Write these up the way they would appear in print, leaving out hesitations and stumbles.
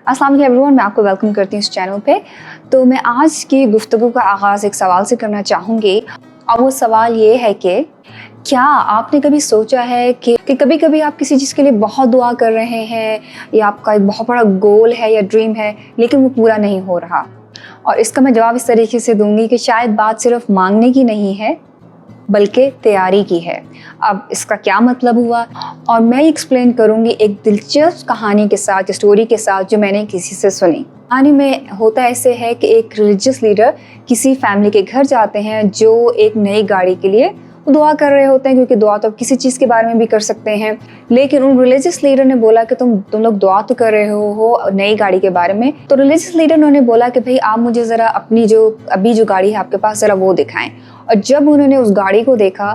अस्सलाम वालेकुम एवरीवन, मैं आपको वेलकम करती हूँ इस चैनल पे। तो मैं आज की गुफ्तगू का आगाज़ एक सवाल से करना चाहूँगी और वो सवाल ये है कि क्या आपने कभी सोचा है कि कभी कभी आप किसी चीज़ के लिए बहुत दुआ कर रहे हैं या आपका एक बहुत बड़ा गोल है या ड्रीम है लेकिन वो पूरा नहीं हो रहा। और इसका मैं जवाब इस तरीके से दूंगी कि शायद बात सिर्फ मांगने की नहीं है बल्कि तैयारी की है। अब इसका क्या मतलब हुआ और मैं एक्सप्लेन करूंगी एक दिलचस्प कहानी के साथ, स्टोरी के साथ जो मैंने किसी से सुनी। कहानी में होता ऐसे है कि एक रिलीजियस लीडर किसी फैमिली के घर जाते हैं जो एक नई गाड़ी के लिए दुआ कर रहे होते हैं, क्योंकि दुआ तो किसी चीज़ के बारे में भी कर सकते हैं। लेकिन उन रिलीजियस लीडर ने बोला कि तुम लोग दुआ तो कर रहे हो नई गाड़ी के बारे में। तो रिलीजियस लीडर ने बोला कि भाई आप मुझे ज़रा अपनी अभी जो गाड़ी है आपके पास ज़रा वो दिखाएं। और जब उन्होंने उस गाड़ी को देखा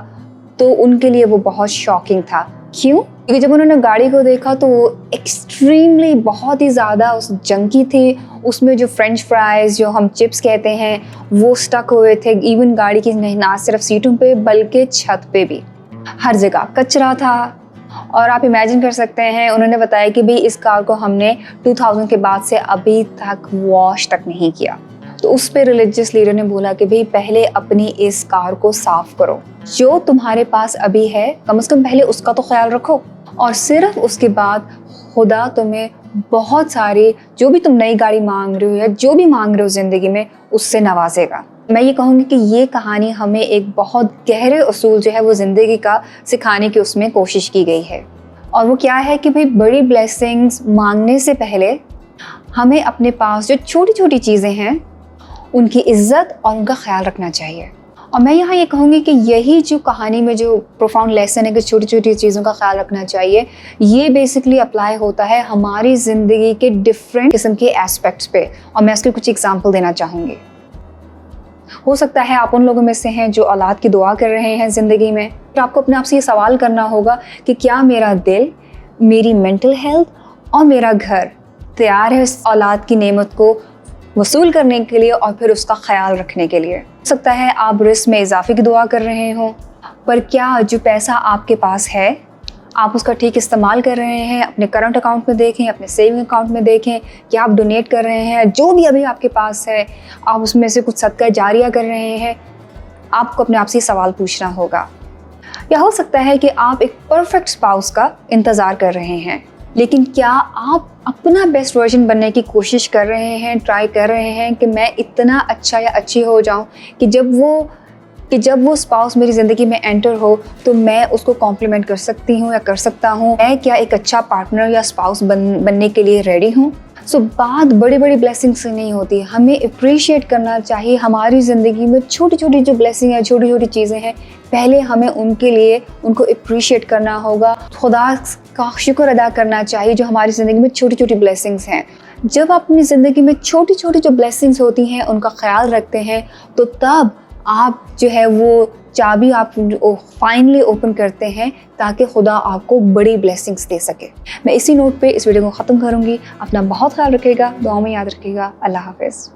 तो उनके लिए वो बहुत शॉकिंग था। क्यों? क्योंकि जब उन्होंने गाड़ी को देखा तो वो एक्सट्रीमली बहुत ही ज़्यादा उस जंकी थी। उसमें जो फ्रेंच फ्राइज़ जो हम चिप्स कहते हैं वो स्टक हुए थे। इवन गाड़ी की नहीं, ना सिर्फ सीटों पे बल्कि छत पे भी हर जगह कचरा था। और आप इमेजिन कर सकते हैं, उन्होंने बताया कि भाई इस कार को हमने 2000 के बाद से अभी तक वॉश तक नहीं किया। तो उस पे रिलीजियस लीडर ने बोला कि भाई पहले अपनी इस कार को साफ करो, जो तुम्हारे पास अभी है कम से कम पहले उसका तो ख्याल रखो और सिर्फ उसके बाद खुदा तुम्हें बहुत सारी जो भी तुम नई गाड़ी मांग रहे हो या जो भी मांग रहे हो ज़िंदगी में उससे नवाजेगा। मैं ये कहूँगी कि ये कहानी हमें एक बहुत गहरे उसूल जो है वो ज़िंदगी का सिखाने की उसमें कोशिश की गई है। और वो क्या है कि भाई बड़ी ब्लेसिंग्स मांगने से पहले हमें अपने पास जो छोटी छोटी चीज़ें हैं उनकी इज्जत और उनका ख्याल रखना चाहिए। और मैं यहाँ ये कहूँगी कि यही जो कहानी में जो प्रोफाउंड लेसन है कि छोटी छोटी चीज़ों का ख्याल रखना चाहिए, ये बेसिकली अप्लाई होता है हमारी ज़िंदगी के डिफरेंट किस्म के एस्पेक्ट्स पे। और मैं उसके कुछ एग्जांपल देना चाहूँगी। हो सकता है आप उन लोगों में से हैं जो औलाद की दुआ कर रहे हैं ज़िंदगी में। तो आपको अपने आप से ये सवाल करना होगा कि क्या मेरा दिल, मेरी मेंटल हेल्थ और मेरा घर तैयार है इस औलाद की नेमत को वसूल करने के लिए और फिर उसका ख्याल रखने के लिए। हो सकता है आप रिस्क में इजाफे की दुआ कर रहे हो, पर क्या जो पैसा आपके पास है आप उसका ठीक इस्तेमाल कर रहे हैं? अपने करंट अकाउंट में देखें, अपने सेविंग अकाउंट में देखें कि आप डोनेट कर रहे हैं, जो भी अभी आपके पास है आप उसमें से कुछ सदका जारिया कर रहे हैं। आपको अपने आप से सवाल पूछना होगा। या हो सकता है कि आप एक परफेक्ट स्पाउस का इंतज़ार कर रहे हैं, लेकिन क्या आप अपना बेस्ट वर्जन बनने की कोशिश कर रहे हैं, ट्राई कर रहे हैं कि मैं इतना अच्छा या अच्छी हो जाऊं कि जब वो स्पाउस मेरी ज़िंदगी में एंटर हो तो मैं उसको कॉम्प्लीमेंट कर सकती हूँ या कर सकता हूँ? मैं क्या एक अच्छा पार्टनर या स्पाउस बनने के लिए रेडी हूँ? बात बड़ी बड़ी ब्लेसिंग से नहीं होती। हमें अप्रिशिएट करना चाहिए हमारी ज़िंदगी में छोटी छोटी जो ब्लेसिंग है, छोटी छोटी चीज़ें हैं, पहले हमें उनके लिए उनको अप्रिशिएट करना होगा। खुदा का शुक्र अदा करना चाहिए जो हमारी ज़िंदगी में छोटी छोटी ब्लेसिंग्स हैं। जब आप अपनी ज़िंदगी में छोटी छोटी जो ब्लेसिंग्स होती हैं उनका ख्याल रखते हैं तो तब आप जो है वो चाबी आप फाइनली ओपन करते हैं ताकि खुदा आपको बड़ी ब्लेसिंग्स दे सके। मैं इसी नोट पे इस वीडियो को ख़त्म करूँगी। अपना बहुत ख्याल रखिएगा, दुआ में याद रखिएगा। अल्लाह हाफ़िज़।